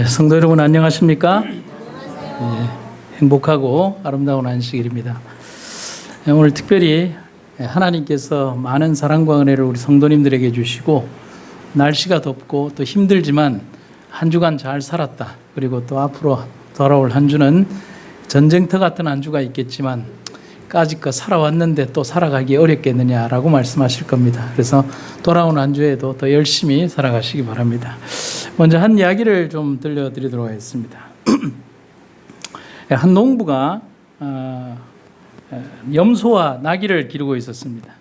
성도 여러분 안녕하십니까? 행복하고 아름다운 안식일입니다. 오늘 특별히 하나님께서 많은 사랑과 은혜를 우리 성도님들에게 주시고 날씨가 덥고 또 힘들지만 한 주간 잘 살았다. 그리고 또 앞으로 돌아올 한 주는 전쟁터 같은 한 주가 있겠지만 까짓거 살아왔는데 또 살아가기 어렵겠느냐라고 말씀하실 겁니다. 그래서 돌아온 한 주에도 더 열심히 살아가시기 바랍니다. 먼저 한 이야기를 좀 들려드리도록 하겠습니다. 한 농부가 염소와 나귀를 기르고 있었습니다.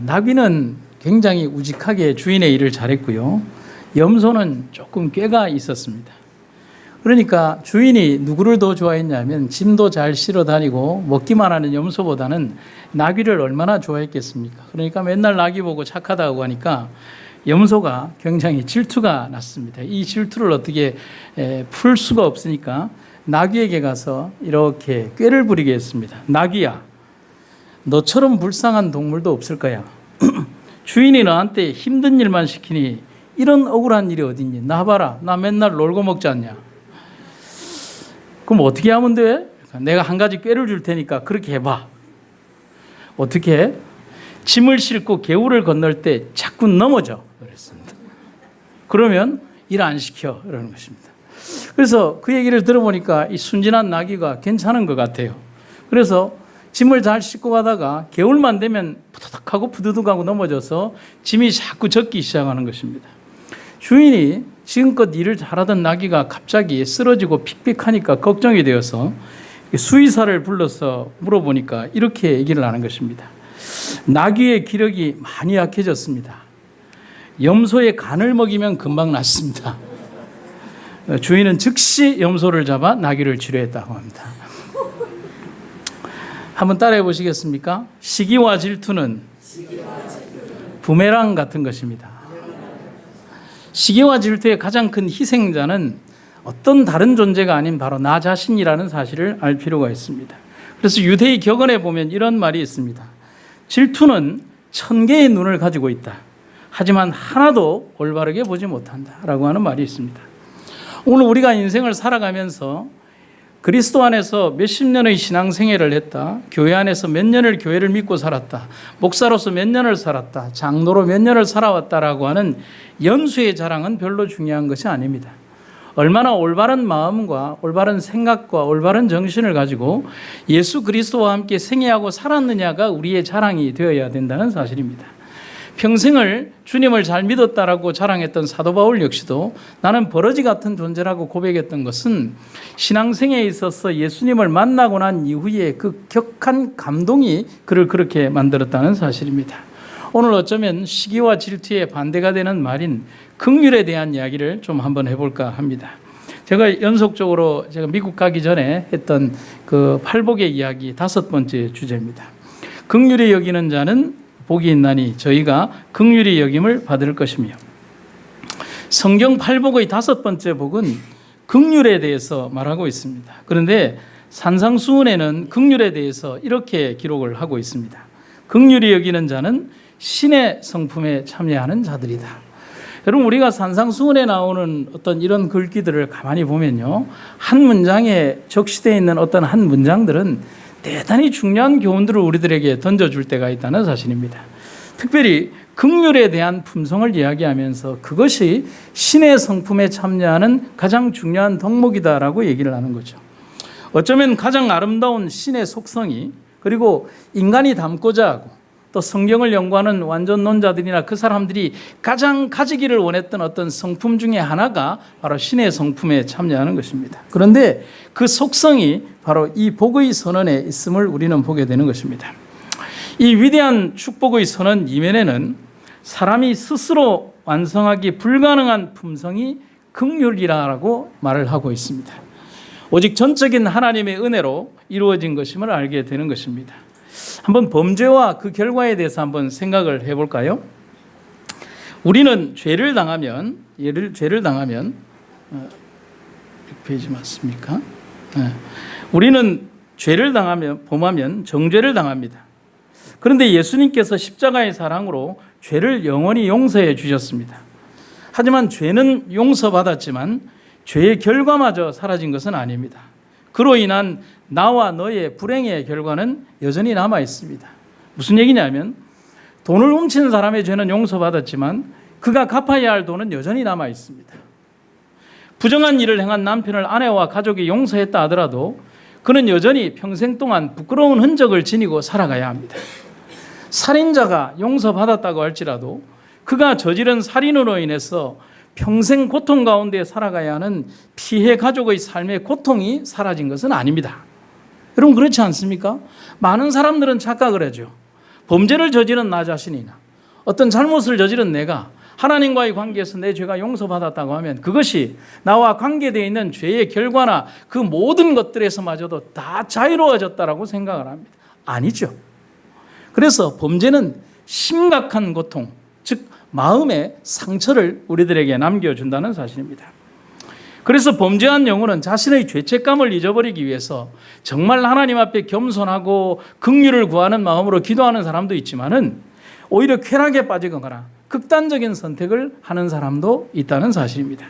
나귀는 굉장히 우직하게 주인의 일을 잘했고요. 염소는 조금 꾀가 있었습니다. 그러니까 주인이 누구를 더 좋아했냐면 짐도 잘 실어 다니고 먹기만 하는 염소보다는 나귀를 얼마나 좋아했겠습니까? 그러니까 맨날 나귀 보고 착하다고 하니까 염소가 굉장히 질투가 났습니다. 이 질투를 어떻게 풀 수가 없으니까 나귀에게 가서 이렇게 꾀를 부리게 했습니다. 나귀야, 너처럼 불쌍한 동물도 없을 거야. 주인이 너한테 힘든 일만 시키니 이런 억울한 일이 어딨니? 나 봐라, 나 맨날 놀고 먹지 않냐? 그럼 어떻게 하면 돼? 내가 한 가지 꾀를 줄 테니까 그렇게 해봐. 어떻게 해? 짐을 싣고 개울을 건널 때 자꾸 넘어져. 그랬습니다. 그러면 일 안 시켜. 이러는 것입니다. 그래서 그 얘기를 들어보니까 이 순진한 나귀가 괜찮은 것 같아요. 그래서 짐을 잘 싣고 가다가 개울만 되면 푸드득하고 푸드득하고 넘어져서 짐이 자꾸 젖기 시작하는 것입니다. 주인이 지금껏 일을 잘하던 나귀가 갑자기 쓰러지고 픽픽하니까 걱정이 되어서 수의사를 불러서 물어보니까 이렇게 얘기를 하는 것입니다. 나귀의 기력이 많이 약해졌습니다. 염소의 간을 먹이면 금방 낫습니다. 주인은 즉시 염소를 잡아 나귀를 치료했다고 합니다. 한번 따라해 보시겠습니까? 시기와 질투는 부메랑 같은 것입니다. 시기와 질투의 가장 큰 희생자는 어떤 다른 존재가 아닌 바로 나 자신이라는 사실을 알 필요가 있습니다. 그래서 유대의 격언에 보면 이런 말이 있습니다. 질투는 1000개의 눈을 가지고 있다. 하지만 하나도 올바르게 보지 못한다. 라고 하는 말이 있습니다. 오늘 우리가 인생을 살아가면서 그리스도 안에서 몇십 년의 신앙생활을 했다. 교회 안에서 몇 년을 교회를 믿고 살았다. 목사로서 몇 년을 살았다. 장로로 몇 년을 살아왔다라고 하는 연수의 자랑은 별로 중요한 것이 아닙니다. 얼마나 올바른 마음과 올바른 생각과 올바른 정신을 가지고 예수 그리스도와 함께 생애하고 살았느냐가 우리의 자랑이 되어야 된다는 사실입니다. 평생을 주님을 잘 믿었다라고 자랑했던 사도 바울 역시도 나는 버러지 같은 존재라고 고백했던 것은 신앙생에 있어서 예수님을 만나고 난 이후에 그 격한 감동이 그를 그렇게 만들었다는 사실입니다. 오늘 어쩌면 시기와 질투의 반대가 되는 말인 긍휼에 대한 이야기를 좀 한번 해볼까 합니다. 제가 연속적으로 제가 미국 가기 전에 했던 그 팔복의 이야기 5번째 주제입니다. 긍휼히 여기는 자는 복이 있나니 저희가 긍휼히 여김을 받을 것이며, 성경 팔복의 5번째 복은 긍휼에 대해서 말하고 있습니다. 그런데 산상수훈에는 긍휼에 대해서 이렇게 기록을 하고 있습니다. 긍휼히 여기는 자는 신의 성품에 참여하는 자들이다. 여러분, 우리가 산상수훈에 나오는 어떤 이런 글귀들을 가만히 보면요, 한 문장에 적시되어 있는 어떤 한 문장들은 대단히 중요한 교훈들을 우리들에게 던져줄 때가 있다는 사실입니다. 특별히 긍휼에 대한 품성을 이야기하면서 그것이 신의 성품에 참여하는 가장 중요한 덕목이다라고 얘기를 하는 거죠. 어쩌면 가장 아름다운 신의 속성이, 그리고 인간이 닮고자 하고 또 성경을 연구하는 완전론자들이나 그 사람들이 가장 가지기를 원했던 어떤 성품 중에 하나가 바로 신의 성품에 참여하는 것입니다. 그런데 그 속성이 바로 이 복의 선언에 있음을 우리는 보게 되는 것입니다. 이 위대한 축복의 선언 이면에는 사람이 스스로 완성하기 불가능한 품성이 긍휼이라고 말을 하고 있습니다. 오직 전적인 하나님의 은혜로 이루어진 것임을 알게 되는 것입니다. 한번 범죄와 그 결과에 대해서 한번 생각을 해볼까요? 우리는 죄를 당하면 6페이지 맞습니까? 우리는 죄를 당하면, 범하면 정죄를 당합니다. 그런데 예수님께서 십자가의 사랑으로 죄를 영원히 용서해 주셨습니다. 하지만 죄는 용서받았지만 죄의 결과마저 사라진 것은 아닙니다. 그로 인한 나와 너의 불행의 결과는 여전히 남아 있습니다. 무슨 얘기냐면 돈을 훔친 사람의 죄는 용서받았지만 그가 갚아야 할 돈은 여전히 남아 있습니다. 부정한 일을 행한 남편을 아내와 가족이 용서했다 하더라도 그는 여전히 평생 동안 부끄러운 흔적을 지니고 살아가야 합니다. 살인자가 용서받았다고 할지라도 그가 저지른 살인으로 인해서 평생 고통 가운데 살아가야 하는 피해 가족의 삶의 고통이 사라진 것은 아닙니다. 여러분 그렇지 않습니까? 많은 사람들은 착각을 하죠. 범죄를 저지른 나 자신이나 어떤 잘못을 저지른 내가 하나님과의 관계에서 내 죄가 용서받았다고 하면 그것이 나와 관계되어 있는 죄의 결과나 그 모든 것들에서마저도 다 자유로워졌다라고 생각을 합니다. 아니죠. 그래서 범죄는 심각한 고통, 즉 마음의 상처를 우리들에게 남겨준다는 사실입니다. 그래서 범죄한 영혼은 자신의 죄책감을 잊어버리기 위해서 정말 하나님 앞에 겸손하고 긍휼을 구하는 마음으로 기도하는 사람도 있지만은 오히려 쾌락에 빠지거나 극단적인 선택을 하는 사람도 있다는 사실입니다.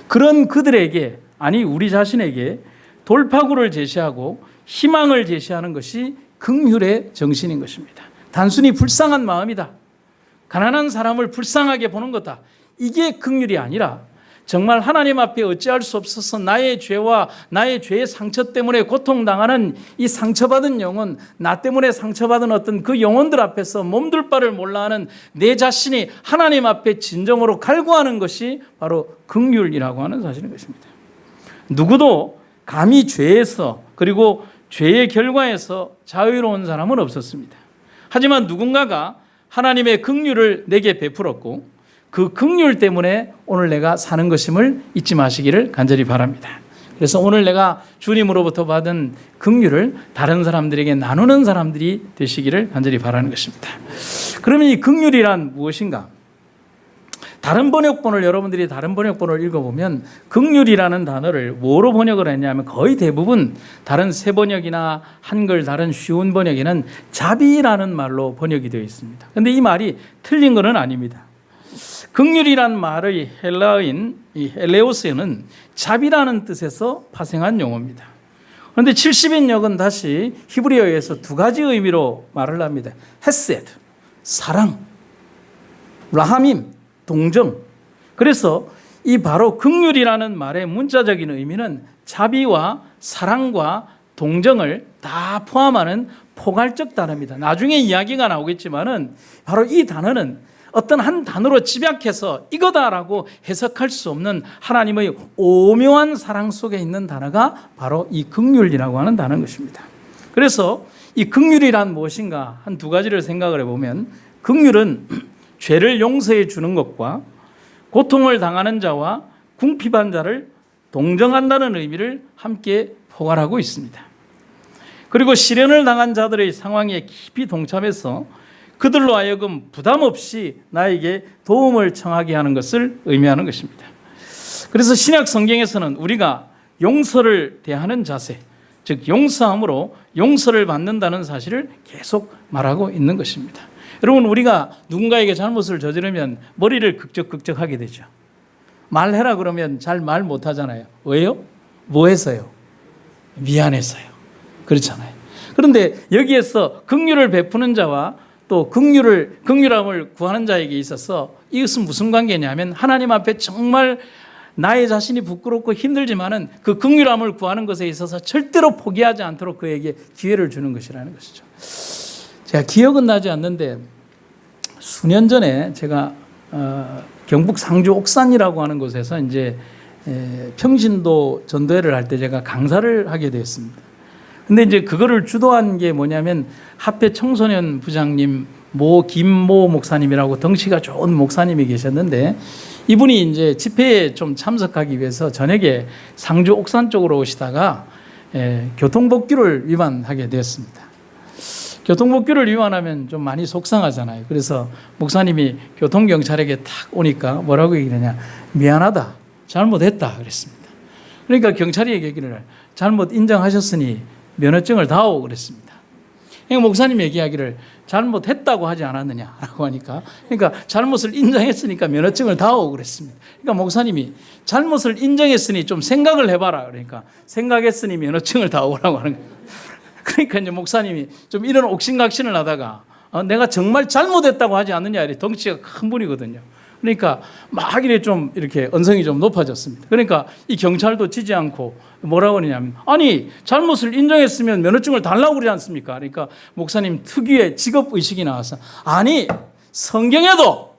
그런 그들에게, 아니 우리 자신에게 돌파구를 제시하고 희망을 제시하는 것이 긍휼의 정신인 것입니다. 단순히 불쌍한 마음이다, 가난한 사람을 불쌍하게 보는 거다, 이게 긍휼이 아니라 정말 하나님 앞에 어찌할 수 없어서 나의 죄와 나의 죄의 상처 때문에 고통당하는 이 상처받은 영혼, 나 때문에 상처받은 어떤 그 영혼들 앞에서 몸둘 바를 몰라하는 내 자신이 하나님 앞에 진정으로 갈구하는 것이 바로 긍휼이라고 하는 사실인 것입니다. 누구도 감히 죄에서 그리고 죄의 결과에서 자유로운 사람은 없었습니다. 하지만 누군가가 하나님의 긍휼을 내게 베풀었고 그 긍휼 때문에 오늘 내가 사는 것임을 잊지 마시기를 간절히 바랍니다. 그래서 오늘 내가 주님으로부터 받은 긍휼을 다른 사람들에게 나누는 사람들이 되시기를 간절히 바라는 것입니다. 그러면 이 긍휼이란 무엇인가? 다른 번역본을 여러분들이 다른 번역본을 읽어보면 긍휼이라는 단어를 뭐로 번역을 했냐면 거의 대부분 다른 새 번역이나 한글 다른 쉬운 번역에는 자비라는 말로 번역이 되어 있습니다. 그런데 이 말이 틀린 것은 아닙니다. 긍휼이란 말의 헬라어인 이 헬레오스에는 자비라는 뜻에서 파생한 용어입니다. 그런데 70인역은 다시 히브리어에서 두 가지 의미로 말을 합니다. 헤세드, 사랑, 라하밈, 동정. 그래서 이 바로 긍휼이라는 말의 문자적인 의미는 자비와 사랑과 동정을 다 포함하는 포괄적 단어입니다. 나중에 이야기가 나오겠지만은 바로 이 단어는 어떤 한 단어로 집약해서 이거다라고 해석할 수 없는 하나님의 오묘한 사랑 속에 있는 단어가 바로 이 긍휼이라고 하는 단어인 것입니다. 그래서 이 긍휼이란 무엇인가 한 두 가지를 생각을 해보면 긍휼은 죄를 용서해 주는 것과 고통을 당하는 자와 궁핍한 자를 동정한다는 의미를 함께 포괄하고 있습니다. 그리고 시련을 당한 자들의 상황에 깊이 동참해서 그들로 하여금 부담 없이 나에게 도움을 청하게 하는 것을 의미하는 것입니다. 그래서 신약 성경에서는 우리가 용서를 대하는 자세, 즉 용서함으로 용서를 받는다는 사실을 계속 말하고 있는 것입니다. 여러분 우리가 누군가에게 잘못을 저지르면 머리를 극적극적하게 되죠. 말해라 그러면 잘 말 못하잖아요. 왜요? 뭐 해서요? 미안해서요. 그렇잖아요. 그런데 여기에서 긍휼을 베푸는 자와 또 긍휼함을 구하는 자에게 있어서 이것은 무슨 관계냐면 하나님 앞에 정말 나의 자신이 부끄럽고 힘들지만은 그 긍휼함을 구하는 것에 있어서 절대로 포기하지 않도록 그에게 기회를 주는 것이라는 것이죠. 제가 기억은 나지 않는데 수년 전에 제가 경북 상주 옥산이라고 하는 곳에서 이제 평신도 전도회를 할 때 제가 강사를 하게 되었습니다. 근데 이제 그거를 주도한 게 뭐냐면 합회 청소년 부장님 김모 목사님이라고 덩치가 좋은 목사님이 계셨는데 이분이 이제 집회에 좀 참석하기 위해서 저녁에 상주 옥산 쪽으로 오시다가 교통법규를 위반하게 되었습니다. 교통법규를 위반하면 좀 많이 속상하잖아요. 그래서 목사님이 교통경찰에게 탁 오니까 뭐라고 얘기하냐, 미안하다, 잘못했다 그랬습니다. 그러니까 경찰이 얘기를 잘못 인정하셨으니 면허증을 다오 그랬습니다. 그러니까 목사님 얘기하기를 잘못했다고 하지 않았느냐라고 하니까, 그러니까 잘못을 인정했으니까 면허증을 다 오고 그랬습니다. 그러니까 목사님이 잘못을 인정했으니 좀 생각을 해봐라. 그러니까 생각했으니 면허증을 다 오라고 하는 거예요. 그러니까 이제 목사님이 좀 이런 옥신각신을 하다가 내가 정말 잘못했다고 하지 않느냐, 이래 덩치가 큰 분이거든요. 그러니까 막 이래 좀 이렇게 언성이 좀 높아졌습니다. 그러니까 이 경찰도 지지 않고 뭐라고 하냐면, 아니 잘못을 인정했으면 면허증을 달라고 그러지 않습니까? 그러니까 목사님 특유의 직업 의식이 나와서, 아니 성경에도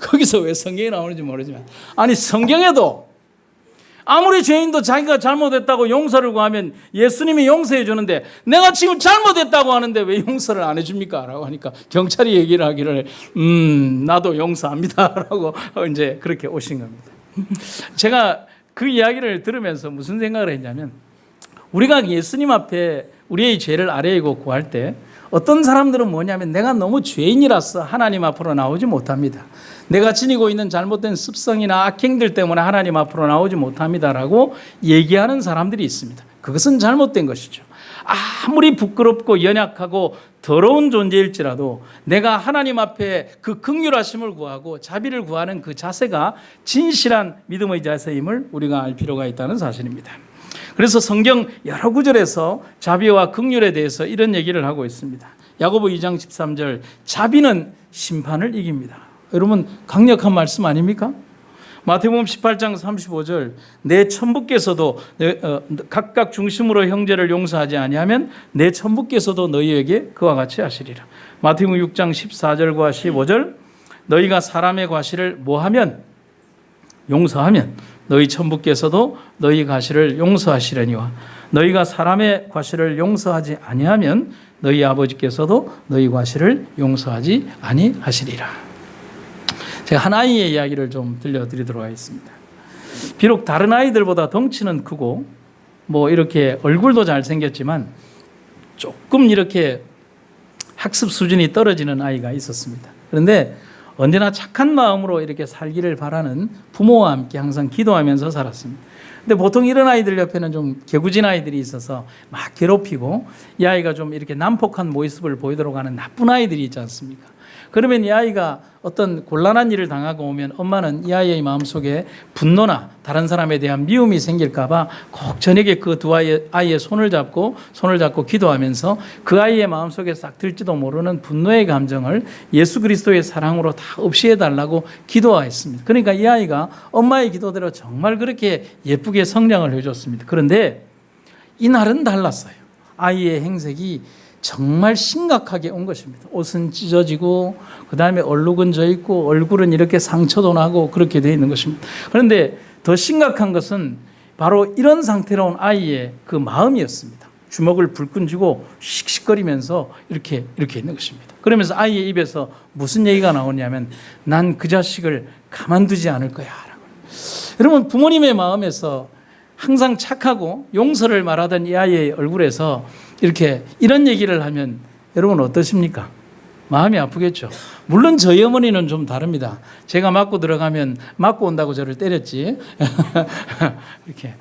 거기서 왜 성경이 나오는지 모르지만, 아니 성경에도 아무리 죄인도 자기가 잘못했다고 용서를 구하면 예수님이 용서해 주는데 내가 지금 잘못했다고 하는데 왜 용서를 안 해줍니까? 라고 하니까 경찰이 얘기를 하기를 나도 용서합니다 라고 이제 그렇게 오신 겁니다. 제가 그 이야기를 들으면서 무슨 생각을 했냐면, 우리가 예수님 앞에 우리의 죄를 아뢰고 구할 때 어떤 사람들은 뭐냐면, 내가 너무 죄인이라서 하나님 앞으로 나오지 못합니다. 내가 지니고 있는 잘못된 습성이나 악행들 때문에 하나님 앞으로 나오지 못합니다라고 얘기하는 사람들이 있습니다. 그것은 잘못된 것이죠. 아무리 부끄럽고 연약하고 더러운 존재일지라도 내가 하나님 앞에 그 긍휼하심을 구하고 자비를 구하는 그 자세가 진실한 믿음의 자세임을 우리가 알 필요가 있다는 사실입니다. 그래서 성경 여러 구절에서 자비와 긍휼에 대해서 이런 얘기를 하고 있습니다. 야고보 2장 13절, 자비는 심판을 이깁니다. 여러분 강력한 말씀 아닙니까? 마태복음 18장 35절, 내 천부께서도 각각 중심으로 형제를 용서하지 아니하면 내 천부께서도 너희에게 그와 같이 하시리라. 마태복음 6장 14절과 15절, 너희가 사람의 과실을 뭐하면 용서하면 너희 천부께서도 너희 과실을 용서하시려니와 너희가 사람의 과실을 용서하지 아니하면 너희 아버지께서도 너희 과실을 용서하지 아니하시리라. 제가 한 아이의 이야기를 좀 들려드리도록 하겠습니다. 비록 다른 아이들보다 덩치는 크고 뭐 이렇게 얼굴도 잘생겼지만 조금 이렇게 학습 수준이 떨어지는 아이가 있었습니다. 그런데 언제나 착한 마음으로 이렇게 살기를 바라는 부모와 함께 항상 기도하면서 살았습니다. 근데 보통 이런 아이들 옆에는 좀 개구진 아이들이 있어서 막 괴롭히고 이 아이가 좀 이렇게 난폭한 모습을 보이도록 하는 나쁜 아이들이 있지 않습니까? 그러면 이 아이가 어떤 곤란한 일을 당하고 오면 엄마는 이 아이의 마음속에 분노나 다른 사람에 대한 미움이 생길까 봐 꼭 저녁에 그 두 아이의 손을 잡고 기도하면서 그 아이의 마음속에 싹 들지도 모르는 분노의 감정을 예수 그리스도의 사랑으로 다 없이해달라고 기도했습니다. 그러니까 이 아이가 엄마의 기도대로 정말 그렇게 예쁘게 성장을 해줬습니다. 그런데 이날은 달랐어요. 아이의 행색이 정말 심각하게 온 것입니다. 옷은 찢어지고 그다음에 얼룩은 져 있고 얼굴은 이렇게 상처도 나고 그렇게 되어 있는 것입니다. 그런데 더 심각한 것은 바로 이런 상태로 온 아이의 그 마음이었습니다. 주먹을 불끈 쥐고 씩씩거리면서 이렇게 있는 것입니다. 그러면서 아이의 입에서 무슨 얘기가 나오냐면, 난 그 자식을 가만두지 않을 거야 라고. 여러분, 부모님의 마음에서 항상 착하고 용서를 말하던 이 아이의 얼굴에서 이렇게 이런 얘기를 하면 여러분 어떠십니까? 마음이 아프겠죠. 물론 저희 어머니는 좀 다릅니다. 제가 맞고 들어가면 맞고 온다고 저를 때렸지. 이렇게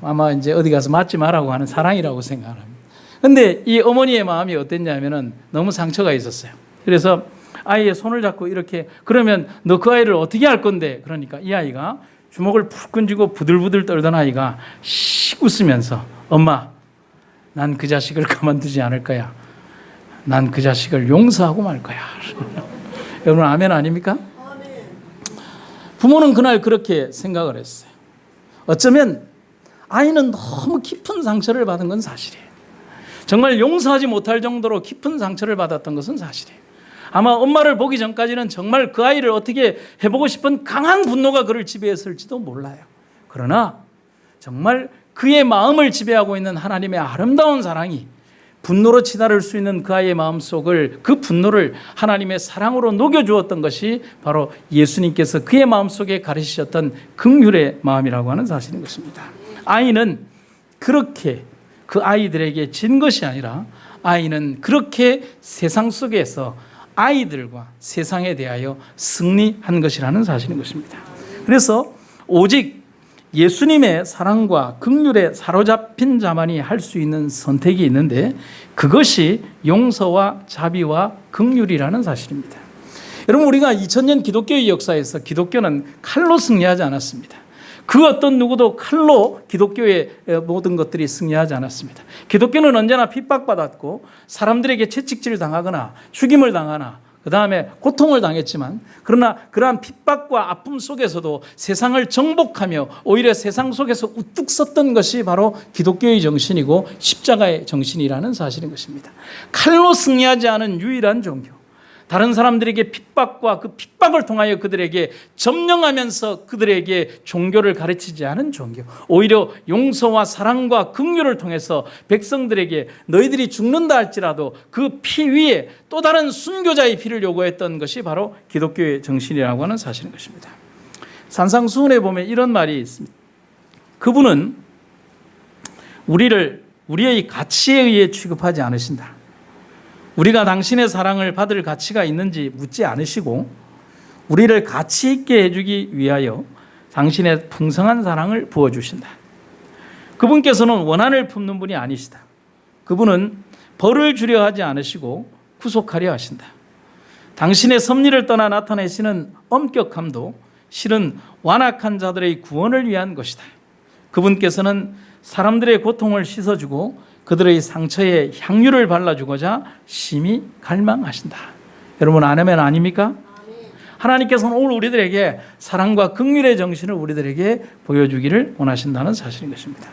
아마 이제 어디 가서 맞지 말라고 하는 사랑이라고 생각합니다. 그런데 이 어머니의 마음이 어땠냐면은 너무 상처가 있었어요. 그래서 아이의 손을 잡고 이렇게, 그러면 너 그 아이를 어떻게 할 건데? 그러니까 이 아이가 주먹을 푹 쥐고 부들부들 떨던 아이가 씩 웃으면서, 엄마, 난 그 자식을 가만두지 않을 거야. 난 그 자식을 용서하고 말 거야. 여러분 아멘 아닙니까? 부모는 그날 그렇게 생각을 했어요. 어쩌면 아이는 너무 깊은 상처를 받은 건 사실이에요. 정말 용서하지 못할 정도로 깊은 상처를 받았던 것은 사실이에요. 아마 엄마를 보기 전까지는 정말 그 아이를 어떻게 해보고 싶은 강한 분노가 그를 지배했을지도 몰라요. 그러나 정말 그의 마음을 지배하고 있는 하나님의 아름다운 사랑이 분노로 치달을 수 있는 그 아이의 마음속을, 그 분노를 하나님의 사랑으로 녹여주었던 것이 바로 예수님께서 그의 마음속에 가르치셨던 긍휼의 마음이라고 하는 사실인 것입니다. 아이는 그렇게 그 아이들에게 진 것이 아니라 아이는 그렇게 세상 속에서 아이들과 세상에 대하여 승리한 것이라는 사실인 것입니다. 그래서 오직 예수님의 사랑과 긍휼에 사로잡힌 자만이 할 수 있는 선택이 있는데 그것이 용서와 자비와 긍휼이라는 사실입니다. 여러분, 우리가 2000년 기독교의 역사에서 기독교는 칼로 승리하지 않았습니다. 그 어떤 누구도 칼로 기독교의 모든 것들이 승리하지 않았습니다. 기독교는 언제나 핍박받았고 사람들에게 채찍질 당하거나 죽임을 당하나 그 다음에 고통을 당했지만, 그러나 그러한 핍박과 아픔 속에서도 세상을 정복하며 오히려 세상 속에서 우뚝 섰던 것이 바로 기독교의 정신이고 십자가의 정신이라는 사실인 것입니다. 칼로 승리하지 않은 유일한 종교, 다른 사람들에게 핍박과 그 핍박을 통하여 그들에게 점령하면서 그들에게 종교를 가르치지 않은 종교, 오히려 용서와 사랑과 긍휼을 통해서 백성들에게 너희들이 죽는다 할지라도 그 피 위에 또 다른 순교자의 피를 요구했던 것이 바로 기독교의 정신이라고 하는 사실인 것입니다. 산상수훈에 보면 이런 말이 있습니다. 그분은 우리를 우리의 가치에 의해 취급하지 않으신다. 우리가 당신의 사랑을 받을 가치가 있는지 묻지 않으시고 우리를 가치 있게 해주기 위하여 당신의 풍성한 사랑을 부어주신다. 그분께서는 원한을 품는 분이 아니시다. 그분은 벌을 주려 하지 않으시고 구속하려 하신다. 당신의 섭리를 떠나 나타내시는 엄격함도 실은 완악한 자들의 구원을 위한 것이다. 그분께서는 사람들의 고통을 씻어주고 그들의 상처에 향유를 발라주고자 심히 갈망하신다. 여러분, 아멘 아닙니까? 하나님께서는 오늘 우리들에게 사랑과 긍휼의 정신을 우리들에게 보여주기를 원하신다는 사실인 것입니다.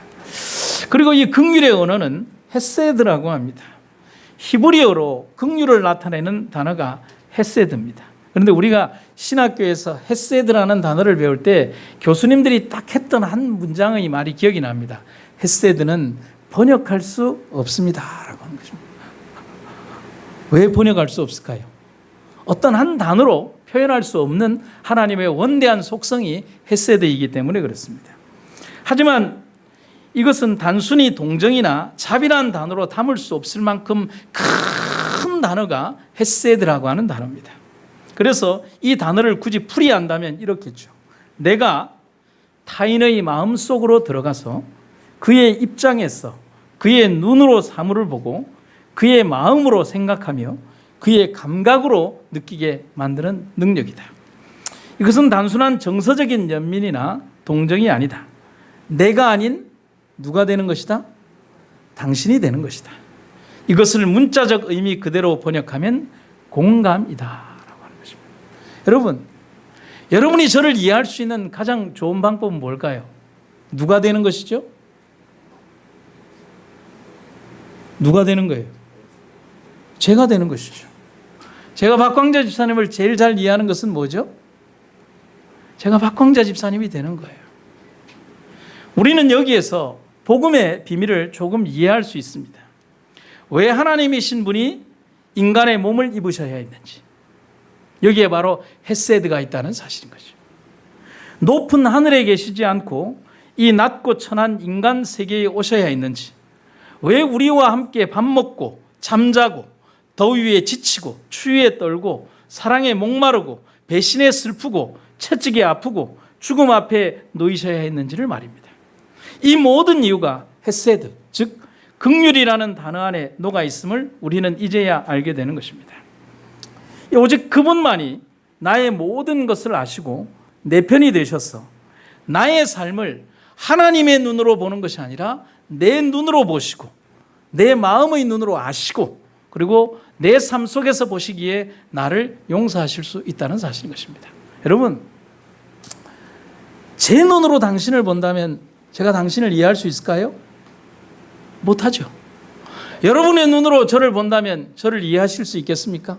그리고 이 긍휼의 언어는 헤세드라고 합니다. 히브리어로 긍휼을 나타내는 단어가 헤세드입니다. 그런데 우리가 신학교에서 헤세드라는 단어를 배울 때 교수님들이 딱 했던 한 문장의 말이 기억이 납니다. 헤세드는 번역할 수 없습니다 라고 하는 것입니다. 왜 번역할 수 없을까요? 어떤 한 단어로 표현할 수 없는 하나님의 원대한 속성이 헤세드이기 때문에 그렇습니다. 하지만 이것은 단순히 동정이나 자비라는 단어로 담을 수 없을 만큼 큰 단어가 헤세드라고 하는 단어입니다. 그래서 이 단어를 굳이 풀이한다면 이렇겠죠. 내가 타인의 마음속으로 들어가서 그의 입장에서 그의 눈으로 사물을 보고 그의 마음으로 생각하며 그의 감각으로 느끼게 만드는 능력이다. 이것은 단순한 정서적인 연민이나 동정이 아니다. 내가 아닌 누가 되는 것이다? 당신이 되는 것이다. 이것을 문자적 의미 그대로 번역하면 공감이다 라고 하는 것입니다. 여러분, 여러분이 저를 이해할 수 있는 가장 좋은 방법은 뭘까요? 누가 되는 것이죠? 누가 되는 거예요? 제가 되는 것이죠. 제가 박광자 집사님을 제일 잘 이해하는 것은 뭐죠? 제가 박광자 집사님이 되는 거예요. 우리는 여기에서 복음의 비밀을 조금 이해할 수 있습니다. 왜 하나님이신 분이 인간의 몸을 입으셔야 했는지, 여기에 바로 헤세드가 있다는 사실인 거죠. 높은 하늘에 계시지 않고 이 낮고 천한 인간 세계에 오셔야 했는지, 왜 우리와 함께 밥 먹고 잠자고 더위에 지치고 추위에 떨고 사랑에 목마르고 배신에 슬프고 채찍에 아프고 죽음 앞에 놓이셔야 했는지를 말입니다. 이 모든 이유가 헤세드, 즉 긍휼이라는 단어 안에 녹아 있음을 우리는 이제야 알게 되는 것입니다. 오직 그분만이 나의 모든 것을 아시고 내 편이 되셔서 나의 삶을 하나님의 눈으로 보는 것이 아니라 내 눈으로 보시고 내 마음의 눈으로 아시고 그리고 내 삶 속에서 보시기에 나를 용서하실 수 있다는 사실인 것입니다. 여러분, 제 눈으로 당신을 본다면 제가 당신을 이해할 수 있을까요? 못하죠. 여러분의 눈으로 저를 본다면 저를 이해하실 수 있겠습니까?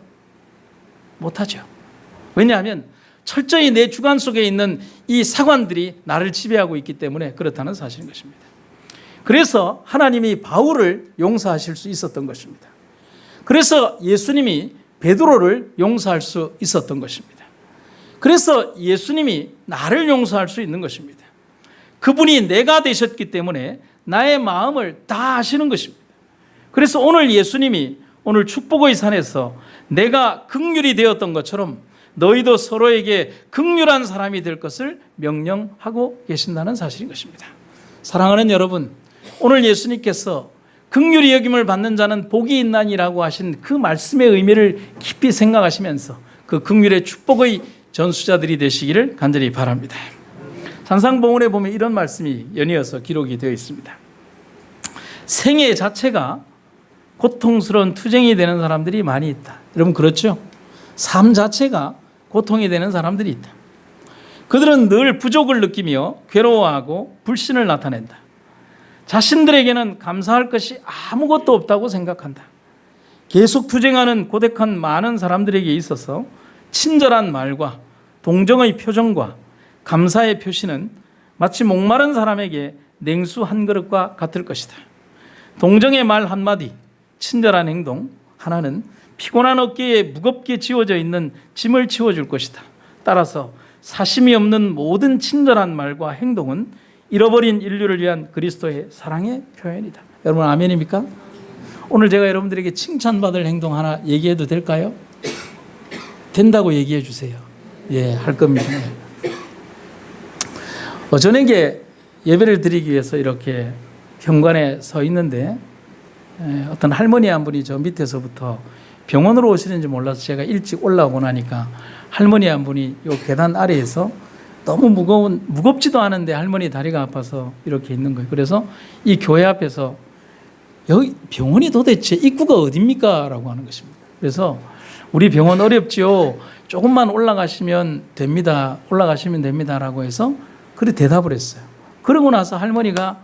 못하죠. 왜냐하면 철저히 내 주관 속에 있는 이 사관들이 나를 지배하고 있기 때문에 그렇다는 사실인 것입니다. 그래서 하나님이 바울을 용서하실 수 있었던 것입니다. 그래서 예수님이 베드로를 용서할 수 있었던 것입니다. 그래서 예수님이 나를 용서할 수 있는 것입니다. 그분이 내가 되셨기 때문에 나의 마음을 다 아시는 것입니다. 그래서 오늘 예수님이 오늘 축복의 산에서 내가 긍휼이 되었던 것처럼 너희도 서로에게 긍휼한 사람이 될 것을 명령하고 계신다는 사실인 것입니다. 사랑하는 여러분, 오늘 예수님께서 긍휼히 여김을 받는 자는 복이 있나니라고 하신 그 말씀의 의미를 깊이 생각하시면서 그 긍휼의 축복의 전수자들이 되시기를 간절히 바랍니다. 산상봉헌에 보면 이런 말씀이 연이어서 기록이 되어 있습니다. 생애 자체가 고통스러운 투쟁이 되는 사람들이 많이 있다. 여러분 그렇죠? 삶 자체가 고통이 되는 사람들이 있다. 그들은 늘 부족을 느끼며 괴로워하고 불신을 나타낸다. 자신들에게는 감사할 것이 아무것도 없다고 생각한다. 계속 투쟁하는 고독한 많은 사람들에게 있어서 친절한 말과 동정의 표정과 감사의 표시는 마치 목마른 사람에게 냉수 한 그릇과 같을 것이다. 동정의 말 한마디, 친절한 행동 하나는 피곤한 어깨에 무겁게 지워져 있는 짐을 치워줄 것이다. 따라서 사심이 없는 모든 친절한 말과 행동은 잃어버린 인류를 위한 그리스도의 사랑의 표현이다. 여러분 아멘입니까? 오늘 제가 여러분들에게 칭찬받을 행동 하나 얘기해도 될까요? 된다고 얘기해 주세요. 예, 할 겁니다. 저녁에 예배를 드리기 위해서 이렇게 현관에 서 있는데 어떤 할머니 한 분이 저 밑에서부터 병원으로 오시는지 몰라서 제가 일찍 올라오고 나니까 할머니 한 분이 요 계단 아래에서 너무 무겁지도 않은데 할머니 다리가 아파서 이렇게 있는 거예요. 그래서 이 교회 앞에서 여기 병원이 도대체 입구가 어딥니까? 라고 하는 것입니다. 그래서 우리 병원 어렵지요. 조금만 올라가시면 됩니다. 올라가시면 됩니다. 라고 해서 그렇게 대답을 했어요. 그러고 나서 할머니가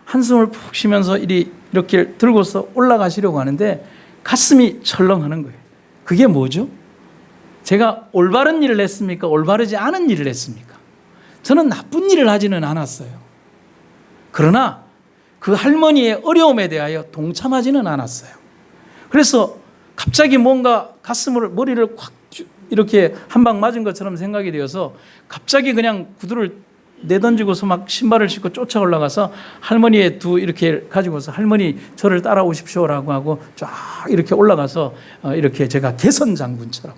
한숨을 푹 쉬면서 이렇게 들고서 올라가시려고 하는데 가슴이 철렁하는 거예요. 그게 뭐죠? 제가 올바른 일을 했습니까? 올바르지 않은 일을 했습니까? 저는 나쁜 일을 하지는 않았어요. 그러나 그 할머니의 어려움에 대하여 동참하지는 않았어요. 그래서 갑자기 뭔가 머리를 콱 이렇게 한 방 맞은 것처럼 생각이 되어서 갑자기 그냥 구두를 내던지고서 막 신발을 신고 쫓아 올라가서 할머니의 이렇게 가지고서 할머니 저를 따라오십시오라고 하고 쫙 이렇게 올라가서 이렇게 제가 개선 장군처럼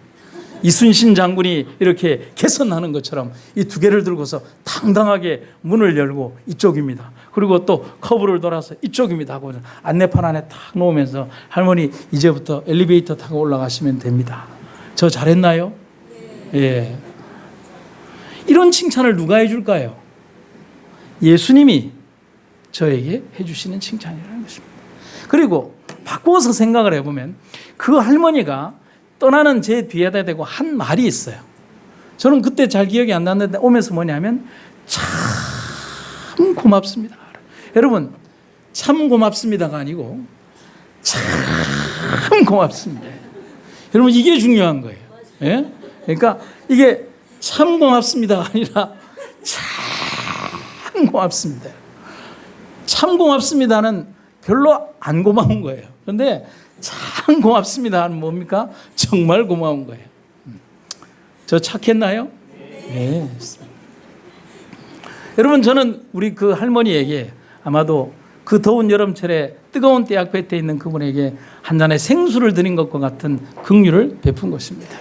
이순신 장군이 이렇게 개선하는 것처럼 이 두 개를 들고서 당당하게 문을 열고 이쪽입니다. 그리고 또 커브를 돌아서 이쪽입니다 하고 안내판 안에 탁 놓으면서 할머니 이제부터 엘리베이터 타고 올라가시면 됩니다. 저 잘했나요? 예. 이런 칭찬을 누가 해줄까요? 예수님이 저에게 해주시는 칭찬이라는 것입니다. 그리고 바꾸어서 생각을 해보면 그 할머니가 떠나는 제 뒤에다 대고 한 말이 있어요. 저는 그때 잘 기억이 안 났는데 오면서 뭐냐면 참 고맙습니다. 여러분 참 고맙습니다가 아니고 참 고맙습니다. 여러분 이게 중요한 거예요. 예? 그러니까 이게 참 고맙습니다가 아니라 참 고맙습니다. 참 고맙습니다는 별로 안 고마운 거예요. 그런데 참 고맙습니다는 뭡니까? 정말 고마운 거예요. 저 착했나요? 네. 여러분 저는 우리 그 할머니에게 아마도 그 더운 여름철에 뜨거운 떼약 볕에 있는 그분에게 한 잔의 생수를 드린 것과 같은 긍휼을 베푼 것입니다.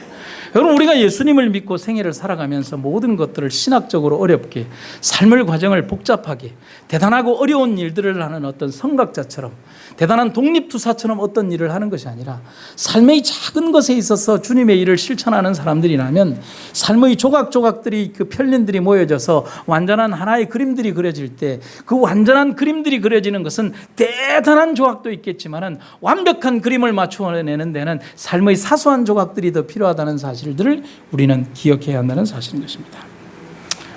여러분 우리가 예수님을 믿고 생애를 살아가면서 모든 것들을 신학적으로 어렵게 삶의 과정을 복잡하게 대단하고 어려운 일들을 하는 어떤 성각자처럼 대단한 독립투사처럼 어떤 일을 하는 것이 아니라 삶의 작은 것에 있어서 주님의 일을 실천하는 사람들이라면 삶의 조각조각들이 그 편린들이 모여져서 완전한 하나의 그림들이 그려질 때 그 완전한 그림들이 그려지는 것은 대단한 조각도 있겠지만은 완벽한 그림을 맞춰내는 데는 삶의 사소한 조각들이 더 필요하다는 사실들을 우리는 기억해야 한다는 사실인 것입니다.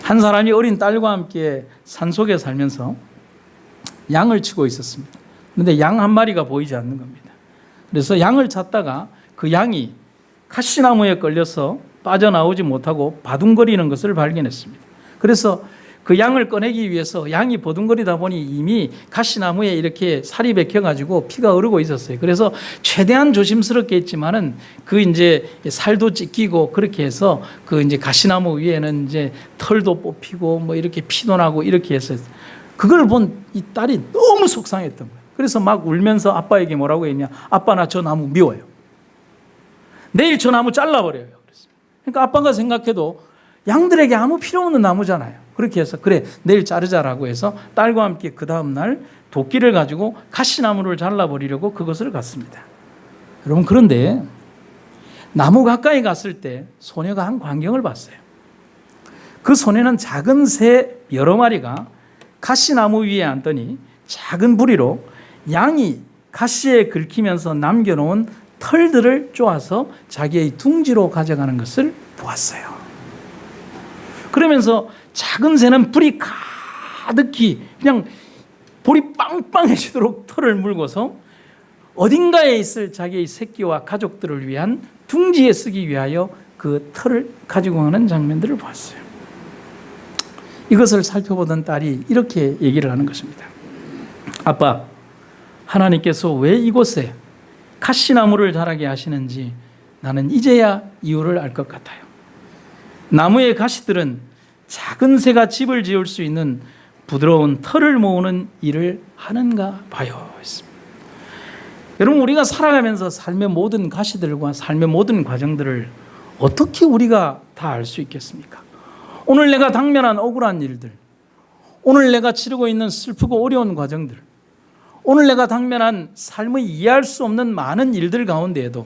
한 사람이 어린 딸과 함께 산속에 살면서 양을 치고 있었습니다. 그런데 양 한 마리가 보이지 않는 겁니다. 그래서 양을 찾다가 그 양이 카시나무에 걸려서 빠져나오지 못하고 바둥거리는 것을 발견했습니다. 그래서 그 양을 꺼내기 위해서 양이 버둥거리다 보니 이미 가시나무에 이렇게 살이 박혀가지고 피가 흐르고 있었어요. 그래서 최대한 조심스럽게 했지만은 그 이제 살도 찢기고 그렇게 해서 그 이제 가시나무 위에는 이제 털도 뽑히고 뭐 이렇게 피도 나고 이렇게 했어요. 그걸 본 이 딸이 너무 속상했던 거예요. 그래서 막 울면서 아빠에게 뭐라고 했냐? 아빠 나 저 나무 미워요. 내일 저 나무 잘라버려요. 그랬어요. 그러니까 아빠가 생각해도 양들에게 아무 필요 없는 나무잖아요. 그렇게 해서 그래 내일 자르자라고 해서 딸과 함께 그 다음날 도끼를 가지고 가시나무를 잘라버리려고 그것을 갔습니다. 여러분, 그런데 나무 가까이 갔을 때 소녀가 한 광경을 봤어요. 그 소녀는 작은 새 여러 마리가 가시나무 위에 앉더니 작은 부리로 양이 가시에 긁히면서 남겨놓은 털들을 쪼아서 자기의 둥지로 가져가는 것을 보았어요. 그러면서 작은 새는 불이 가득히 그냥 볼이 빵빵해지도록 털을 물고서 어딘가에 있을 자기의 새끼와 가족들을 위한 둥지에 쓰기 위하여 그 털을 가지고 가는 장면들을 보았어요. 이것을 살펴보던 딸이 이렇게 얘기를 하는 것입니다. 아빠, 하나님께서 왜 이곳에 가시나무를 자라게 하시는지 나는 이제야 이유를 알 것 같아요. 나무의 가시들은 작은 새가 집을 지을 수 있는 부드러운 털을 모으는 일을 하는가 봐요. 여러분, 우리가 살아가면서 삶의 모든 가시들과 삶의 모든 과정들을 어떻게 우리가 다 알 수 있겠습니까? 오늘 내가 당면한 억울한 일들, 오늘 내가 치르고 있는 슬프고 어려운 과정들, 오늘 내가 당면한 삶의 이해할 수 없는 많은 일들 가운데에도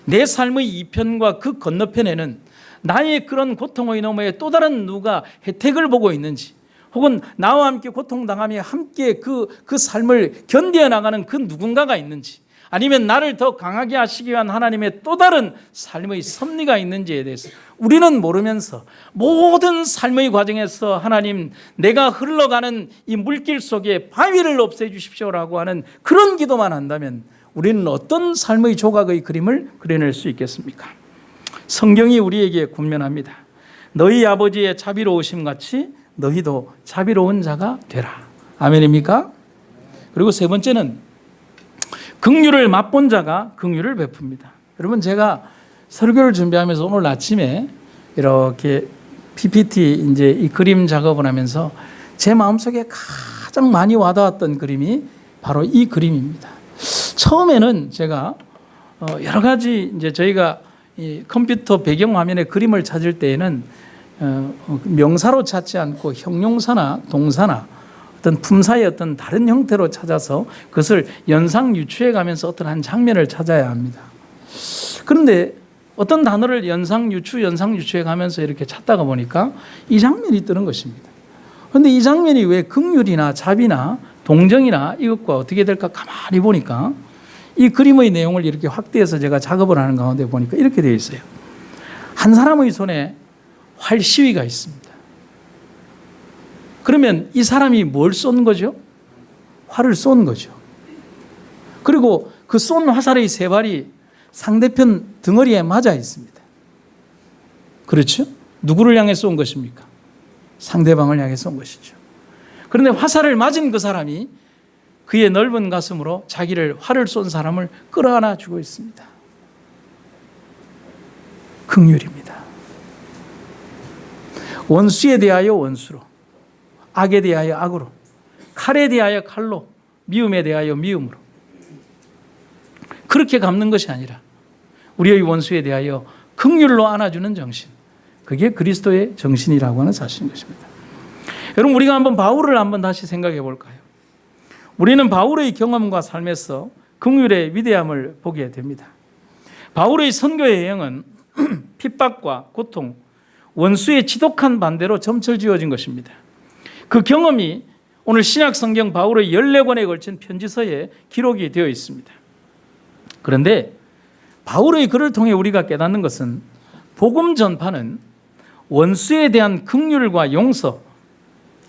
내 삶의 이편과 그 건너편에는 나의 그런 고통의 너머에 또 다른 누가 혜택을 보고 있는지, 혹은 나와 함께 고통당하며 함께 그 삶을 견뎌 나가는 그 누군가가 있는지, 아니면 나를 더 강하게 하시기 위한 하나님의 또 다른 삶의 섭리가 있는지에 대해서 우리는 모르면서 모든 삶의 과정에서 하나님, 내가 흘러가는 이 물길 속에 바위를 없애주십시오라고 하는 그런 기도만 한다면 우리는 어떤 삶의 조각의 그림을 그려낼 수 있겠습니까? 성경이 우리에게 권면합니다. 너희 아버지의 자비로우심 같이 너희도 자비로운 자가 되라. 아멘입니까? 그리고 세 번째는 긍휼을 맛본 자가 긍휼을 베풉니다. 여러분, 제가 설교를 준비하면서 오늘 아침에 이렇게 PPT 이제 이 그림 작업을 하면서 제 마음속에 가장 많이 와닿았던 그림이 바로 이 그림입니다. 처음에는 제가 여러 가지 이제 저희가 이 컴퓨터 배경화면에 그림을 찾을 때에는 명사로 찾지 않고 형용사나 동사나 어떤 품사의 어떤 다른 형태로 찾아서 그것을 연상 유추해 가면서 어떤 한 장면을 찾아야 합니다. 그런데 어떤 단어를 연상 유추해 가면서 이렇게 찾다가 보니까 이 장면이 뜨는 것입니다. 그런데 이 장면이 왜 긍휼이나 자비나 동정이나 이것과 어떻게 될까 가만히 보니까 이 그림의 내용을 이렇게 확대해서 제가 작업을 하는 가운데 보니까 이렇게 되어 있어요. 한 사람의 손에 활 시위가 있습니다. 그러면 이 사람이 뭘 쏜 거죠? 활을 쏜 거죠. 그리고 그 쏜 화살의 세 발이 상대편 등어리에 맞아 있습니다. 그렇죠? 누구를 향해 쏜 것입니까? 상대방을 향해 쏜 것이죠. 그런데 화살을 맞은 그 사람이 그의 넓은 가슴으로 자기를 활을 쏜 사람을 끌어안아 주고 있습니다. 긍휼입니다. 원수에 대하여 원수로, 악에 대하여 악으로, 칼에 대하여 칼로, 미움에 대하여 미움으로. 그렇게 갚는 것이 아니라 우리의 원수에 대하여 긍휼로 안아주는 정신, 그게 그리스도의 정신이라고 하는 사실인 것입니다. 여러분, 우리가 한번 바울을 한번 다시 생각해 볼까요? 우리는 바울의 경험과 삶에서 긍휼의 위대함을 보게 됩니다. 바울의 선교의 여행은 핍박과 고통, 원수의 지독한 반대로 점철 지어진 것입니다. 그 경험이 오늘 신약 성경 바울의 14권에 걸친 편지서에 기록이 되어 있습니다. 그런데 바울의 글을 통해 우리가 깨닫는 것은 복음 전파는 원수에 대한 긍휼과 용서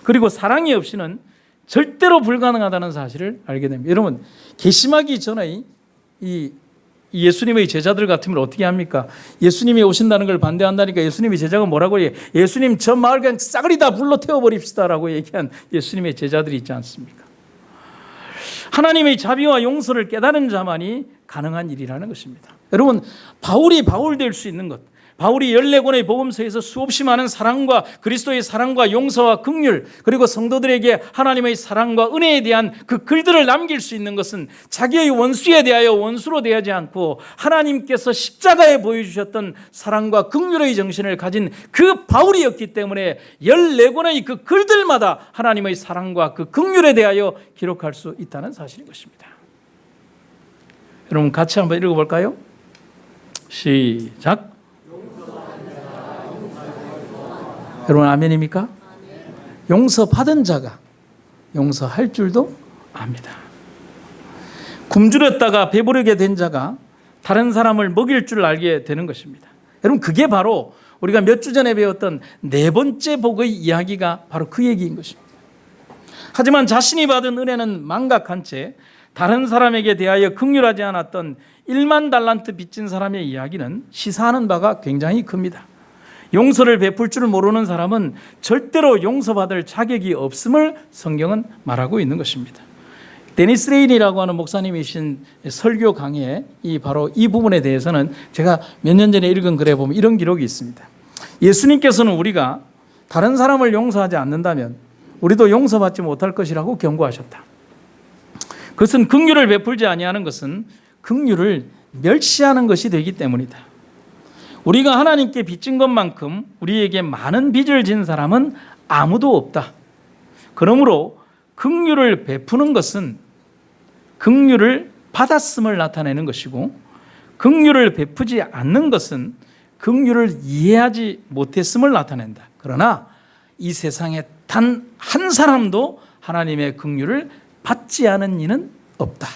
그리고 사랑이 없이는 절대로 불가능하다는 사실을 알게 됩니다. 여러분, 개심하기 전에 이 예수님의 제자들 같으면 어떻게 합니까? 예수님이 오신다는 걸 반대한다니까 예수님의 제자가 뭐라고 해요? 예수님 저 마을 그냥 싸그리 다 불러 태워버립시다라고 얘기한 예수님의 제자들이 있지 않습니까? 하나님의 자비와 용서를 깨달은 자만이 가능한 일이라는 것입니다. 여러분, 바울이 바울 될 수 있는 것, 바울이 14권의 복음서에서 수없이 많은 사랑과 그리스도의 사랑과 용서와 긍휼 그리고 성도들에게 하나님의 사랑과 은혜에 대한 그 글들을 남길 수 있는 것은 자기의 원수에 대하여 원수로 대하지 않고 하나님께서 십자가에 보여주셨던 사랑과 긍휼의 정신을 가진 그 바울이었기 때문에 14권의 그 글들마다 하나님의 사랑과 그 긍휼에 대하여 기록할 수 있다는 사실인 것입니다. 여러분 같이 한번 읽어볼까요? 시작. 여러분 아멘입니까? 용서받은 자가 용서할 줄도 압니다. 굶주렸다가 배부르게 된 자가 다른 사람을 먹일 줄 알게 되는 것입니다. 여러분 그게 바로 우리가 몇 주 전에 배웠던 네 번째 복의 이야기가 바로 그 얘기인 것입니다. 하지만 자신이 받은 은혜는 망각한 채 다른 사람에게 대하여 긍휼하지 않았던 1만 달란트 빚진 사람의 이야기는 시사하는 바가 굉장히 큽니다. 용서를 베풀 줄 모르는 사람은 절대로 용서받을 자격이 없음을 성경은 말하고 있는 것입니다. 데니스 레인이라고 하는 목사님이신 설교 강의에 바로 이 부분에 대해서는 제가 몇 년 전에 읽은 글에 보면 이런 기록이 있습니다. 예수님께서는 우리가 다른 사람을 용서하지 않는다면 우리도 용서받지 못할 것이라고 경고하셨다. 그것은 긍휼을 베풀지 아니하는 것은 긍휼을 멸시하는 것이 되기 때문이다. 우리가 하나님께 빚진 것만큼 우리에게 많은 빚을 진 사람은 아무도 없다. 그러므로 긍휼을 베푸는 것은 긍휼을 받았음을 나타내는 것이고 긍휼을 베푸지 않는 것은 긍휼을 이해하지 못했음을 나타낸다. 그러나 이 세상에 단 한 사람도 하나님의 긍휼을 받지 않은 이는 없다.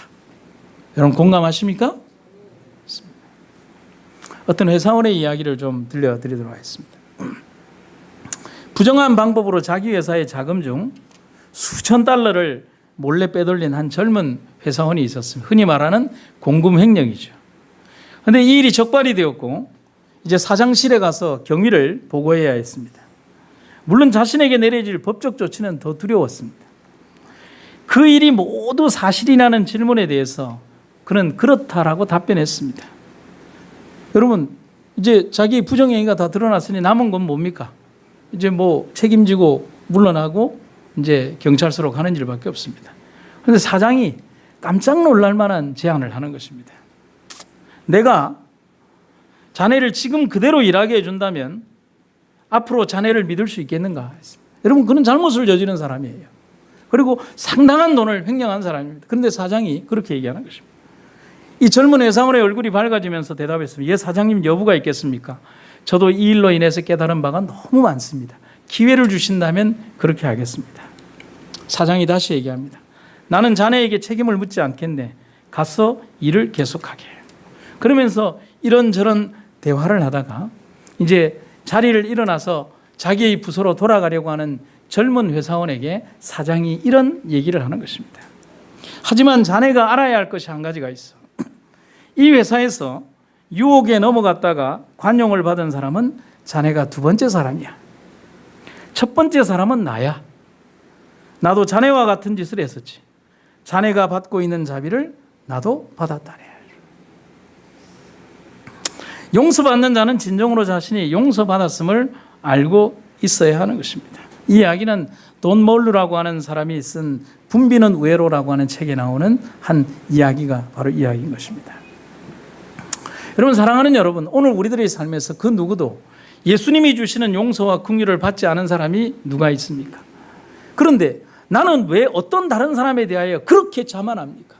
여러분 공감하십니까? 어떤 회사원의 이야기를 좀 들려드리도록 하겠습니다. 부정한 방법으로 자기 회사의 자금 중 수천 달러를 몰래 빼돌린 한 젊은 회사원이 있었습니다. 흔히 말하는 공금횡령이죠. 그런데 이 일이 적발이 되었고 이제 사장실에 가서 경위를 보고해야 했습니다. 물론 자신에게 내려질 법적 조치는 더 두려웠습니다. 그 일이 모두 사실이라는 질문에 대해서 그는 그렇다라고 답변했습니다. 여러분 이제 자기 부정행위가 다 드러났으니 남은 건 뭡니까? 이제 뭐 책임지고 물러나고 이제 경찰서로 가는 일밖에 없습니다. 그런데 사장이 깜짝 놀랄 만한 제안을 하는 것입니다. 내가 자네를 지금 그대로 일하게 해준다면 앞으로 자네를 믿을 수 있겠는가 했습니다. 여러분 그는 잘못을 저지른 사람이에요. 그리고 상당한 돈을 횡령한 사람입니다. 그런데 사장이 그렇게 얘기하는 것입니다. 이 젊은 회사원의 얼굴이 밝아지면서 대답했습니다. 예, 사장님 여부가 있겠습니까? 저도 이 일로 인해서 깨달은 바가 너무 많습니다. 기회를 주신다면 그렇게 하겠습니다. 사장이 다시 얘기합니다. 나는 자네에게 책임을 묻지 않겠네. 가서 일을 계속하게. 그러면서 이런저런 대화를 하다가 이제 자리를 일어나서 자기의 부서로 돌아가려고 하는 젊은 회사원에게 사장이 이런 얘기를 하는 것입니다. 하지만 자네가 알아야 할 것이 한 가지가 있어. 이 회사에서 유혹에 넘어갔다가 관용을 받은 사람은 자네가 두 번째 사람이야. 첫 번째 사람은 나야. 나도 자네와 같은 짓을 했었지. 자네가 받고 있는 자비를 나도 받았다네. 용서받는 자는 진정으로 자신이 용서받았음을 알고 있어야 하는 것입니다. 이 이야기는 돈 몰루라고 하는 사람이 쓴 분비는 우애로라고 하는 책에 나오는 한 이야기가 바로 이 이야기인 것입니다. 여러분 사랑하는 여러분, 오늘 우리들의 삶에서 그 누구도 예수님이 주시는 용서와 긍휼을 받지 않은 사람이 누가 있습니까? 그런데 나는 왜 어떤 다른 사람에 대하여 그렇게 자만합니까?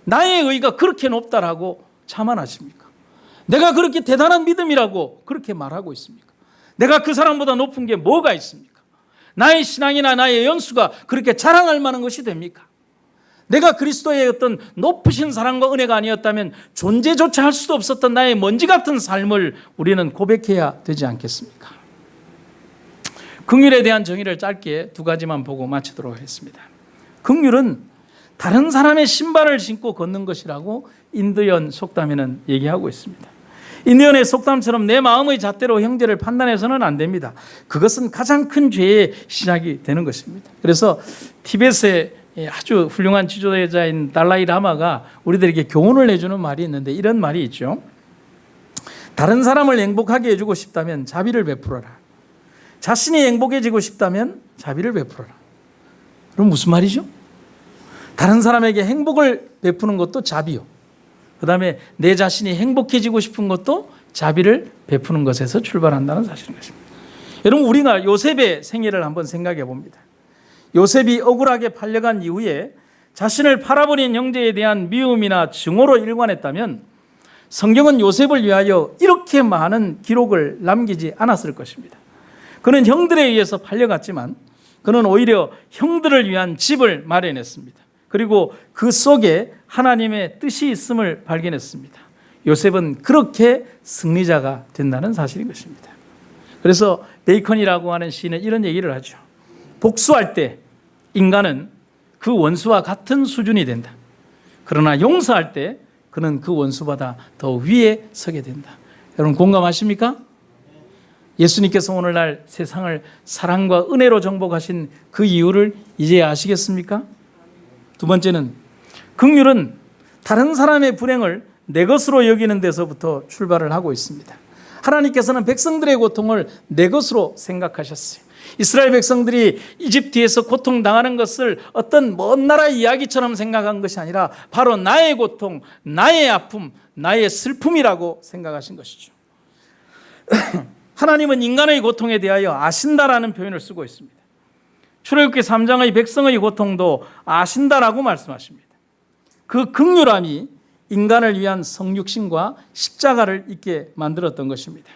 나의 의가 그렇게 높다라고 자만하십니까? 내가 그렇게 대단한 믿음이라고 그렇게 말하고 있습니까? 내가 그 사람보다 높은 게 뭐가 있습니까? 나의 신앙이나 나의 연수가 그렇게 자랑할 만한 것이 됩니까? 내가 그리스도의 어떤 높으신 사랑과 은혜가 아니었다면 존재조차 할 수도 없었던 나의 먼지 같은 삶을 우리는 고백해야 되지 않겠습니까? 긍휼에 대한 정의를 짧게 두 가지만 보고 마치도록 하겠습니다. 긍휼은 다른 사람의 신발을 신고 걷는 것이라고 인도연 속담에는 얘기하고 있습니다. 인도연의 속담처럼 내 마음의 잣대로 형제를 판단해서는 안 됩니다. 그것은 가장 큰 죄의 시작이 되는 것입니다. 그래서 티벳의 아주 훌륭한 지도자인 달라이 라마가 우리들에게 교훈을 내주는 말이 있는데 이런 말이 있죠. 다른 사람을 행복하게 해주고 싶다면 자비를 베풀어라. 자신이 행복해지고 싶다면 자비를 베풀어라. 그럼 무슨 말이죠? 다른 사람에게 행복을 베푸는 것도 자비요. 그 다음에 내 자신이 행복해지고 싶은 것도 자비를 베푸는 것에서 출발한다는 사실인 것입니다. 여러분, 우리가 요셉의 생애를 한번 생각해 봅니다. 요셉이 억울하게 팔려간 이후에 자신을 팔아버린 형제에 대한 미움이나 증오로 일관했다면 성경은 요셉을 위하여 이렇게 많은 기록을 남기지 않았을 것입니다. 그는 형들에 의해서 팔려갔지만 그는 오히려 형들을 위한 집을 마련했습니다. 그리고 그 속에 하나님의 뜻이 있음을 발견했습니다. 요셉은 그렇게 승리자가 된다는 사실인 것입니다. 그래서 베이컨이라고 하는 시인은 이런 얘기를 하죠. 복수할 때 인간은 그 원수와 같은 수준이 된다. 그러나 용서할 때 그는 그 원수보다 더 위에 서게 된다. 여러분 공감하십니까? 예수님께서 오늘날 세상을 사랑과 은혜로 정복하신 그 이유를 이제 아시겠습니까? 두 번째는 긍휼은 다른 사람의 불행을 내 것으로 여기는 데서부터 출발을 하고 있습니다. 하나님께서는 백성들의 고통을 내 것으로 생각하셨어요. 이스라엘 백성들이 이집트에서 고통당하는 것을 어떤 먼 나라 이야기처럼 생각한 것이 아니라 바로 나의 고통, 나의 아픔, 나의 슬픔이라고 생각하신 것이죠. 하나님은 인간의 고통에 대하여 아신다라는 표현을 쓰고 있습니다. 출애굽기 3장의 백성의 고통도 아신다라고 말씀하십니다. 그 긍휼함이 인간을 위한 성육신과 십자가를 있게 만들었던 것입니다.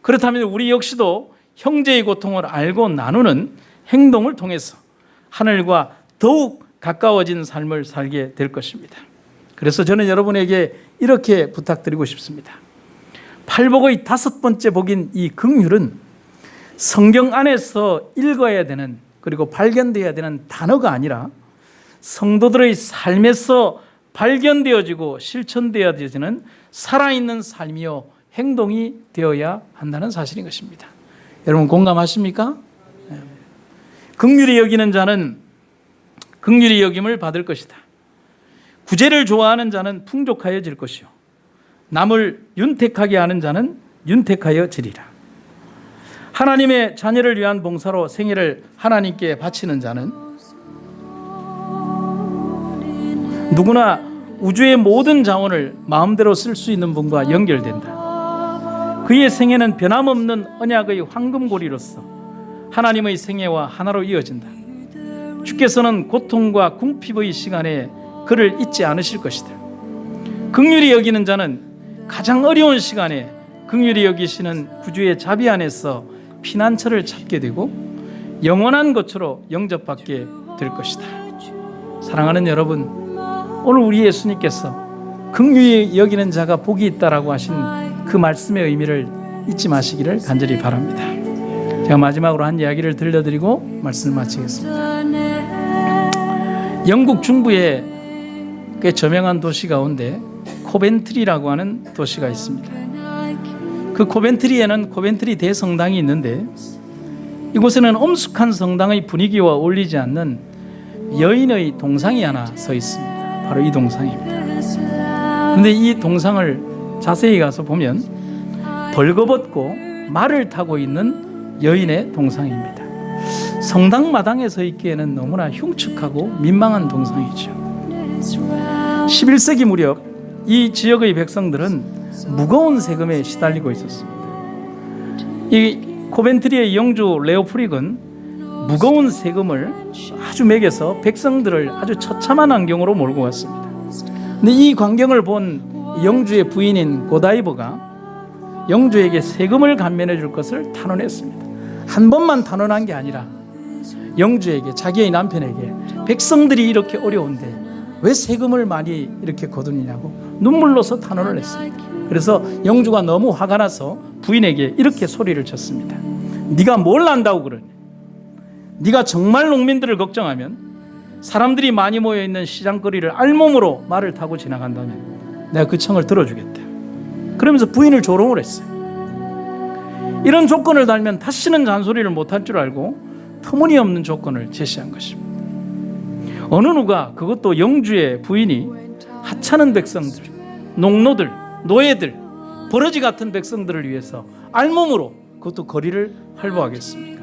그렇다면 우리 역시도 형제의 고통을 알고 나누는 행동을 통해서 하늘과 더욱 가까워진 삶을 살게 될 것입니다. 그래서 저는 여러분에게 이렇게 부탁드리고 싶습니다. 팔복의 5번째 복인 이 긍휼은 성경 안에서 읽어야 되는, 그리고 발견되어야 되는 단어가 아니라 성도들의 삶에서 발견되어지고 실천되어지는 살아있는 삶이요 행동이 되어야 한다는 사실인 것입니다. 여러분 공감하십니까? 긍휼히 여기는 자는 긍휼히 여김을 받을 것이다. 구제를 좋아하는 자는 풍족하여질 것이요 남을 윤택하게 하는 자는 윤택하여지리라. 하나님의 자녀를 위한 봉사로 생애를 하나님께 바치는 자는 누구나 우주의 모든 자원을 마음대로 쓸 수 있는 분과 연결된다. 그의 생애는 변함없는 언약의 황금고리로서 하나님의 생애와 하나로 이어진다. 주께서는 고통과 궁핍의 시간에 그를 잊지 않으실 것이다. 긍휼히 여기는 자는 가장 어려운 시간에 긍휼히 여기시는 구주의 자비 안에서 피난처를 찾게 되고 영원한 것으로 영접받게 될 것이다. 사랑하는 여러분, 오늘 우리 예수님께서 긍휼히 여기는 자가 복이 있다라고 하신 그 말씀의 의미를 잊지 마시기를 간절히 바랍니다. 제가 마지막으로 한 이야기를 들려드리고 말씀을 마치겠습니다. 영국 중부의 꽤 저명한 도시 가운데 코벤트리라고 하는 도시가 있습니다. 그 코벤트리에는 코벤트리 대성당이 있는데 이곳에는 엄숙한 성당의 분위기와 어울리지 않는 여인의 동상이 하나 서 있습니다. 바로 이 동상입니다. 그런데 이 동상을 자세히 가서 보면 벌거벗고 말을 타고 있는 여인의 동상입니다. 성당 마당에 서 있기에는 너무나 흉측하고 민망한 동상이죠. 11세기 무렵 이 지역의 백성들은 무거운 세금에 시달리고 있었습니다. 이 코벤트리의 영주 레오프릭은 무거운 세금을 아주 매겨서 백성들을 아주 처참한 환경으로 몰고 갔습니다. 근데 이 광경을 본 영주의 부인인 고다이버가 영주에게 세금을 감면해 줄 것을 탄원했습니다. 한 번만 탄원한 게 아니라 영주에게, 자기의 남편에게 백성들이 이렇게 어려운데 왜 세금을 많이 이렇게 거두느냐고 눈물로서 탄원을 했습니다. 그래서 영주가 너무 화가 나서 부인에게 이렇게 소리를 쳤습니다. 네가 뭘 안다고 그러냐? 네가 정말 농민들을 걱정하면 사람들이 많이 모여있는 시장거리를 알몸으로 말을 타고 지나간다면 내가 그 청을 들어주겠다. 그러면서 부인을 조롱을 했어요. 이런 조건을 달면 다시는 잔소리를 못할 줄 알고 터무니없는 조건을 제시한 것입니다. 어느 누가, 그것도 영주의 부인이 하찮은 백성들, 농노들, 노예들, 버러지 같은 백성들을 위해서 알몸으로 그것도 거리를 활보하겠습니까?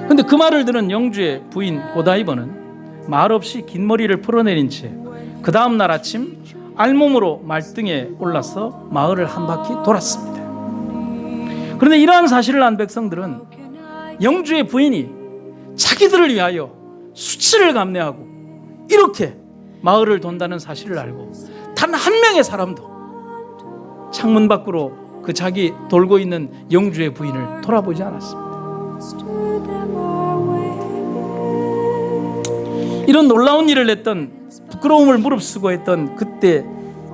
그런데 그 말을 들은 영주의 부인 고다이버는 말 없이 긴 머리를 풀어내린 채 그 다음 날 아침 알몸으로 말등에 올라서 마을을 한 바퀴 돌았습니다. 그런데 이러한 사실을 안 백성들은 영주의 부인이 자기들을 위하여 수치를 감내하고 이렇게 마을을 돈다는 사실을 알고 단 한 명의 사람도 창문 밖으로 그 자기 돌고 있는 영주의 부인을 돌아보지 않았습니다. 이런 놀라운 일을 했던, 부끄러움을 무릅쓰고 했던 그때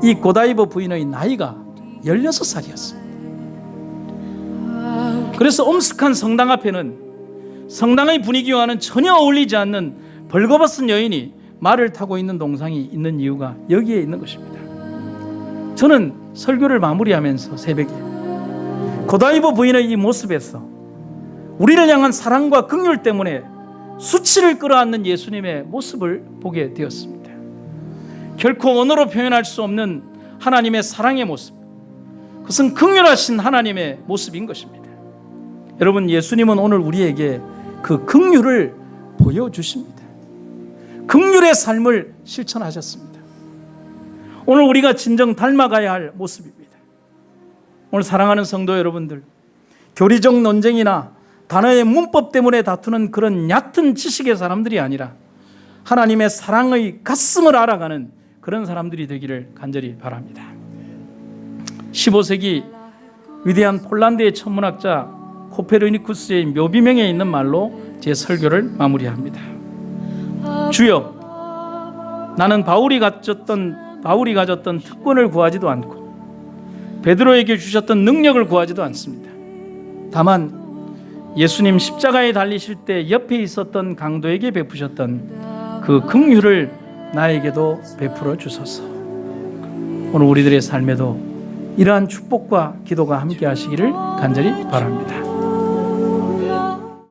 이 고다이버 부인의 나이가 16살이었습니다. 그래서 엄숙한 성당 앞에는 성당의 분위기와는 전혀 어울리지 않는 벌거벗은 여인이 말을 타고 있는 동상이 있는 이유가 여기에 있는 것입니다. 저는 설교를 마무리하면서 새벽에 고다이버 부인의 이 모습에서 우리를 향한 사랑과 긍휼 때문에 수치를 끌어안는 예수님의 모습을 보게 되었습니다. 결코 언어로 표현할 수 없는 하나님의 사랑의 모습, 그것은 긍휼하신 하나님의 모습인 것입니다. 여러분, 예수님은 오늘 우리에게 그 긍휼을 보여주십니다. 긍휼의 삶을 실천하셨습니다. 오늘 우리가 진정 닮아가야 할 모습입니다. 오늘 사랑하는 성도 여러분들, 교리적 논쟁이나 단어의 문법 때문에 다투는 그런 얕은 지식의 사람들이 아니라 하나님의 사랑의 가슴을 알아가는 그런 사람들이 되기를 간절히 바랍니다. 15세기 위대한 폴란드의 천문학자 코페르니쿠스의 묘비명에 있는 말로 제 설교를 마무리합니다. 주여, 나는 바울이 가졌던 특권을 구하지도 않고 베드로에게 주셨던 능력을 구하지도 않습니다. 다만 예수님 십자가에 달리실 때 옆에 있었던 강도에게 베푸셨던 그 긍휼을 나에게도 베풀어 주소서. 오늘 우리들의 삶에도 이러한 축복과 기도가 함께 하시기를 간절히 바랍니다.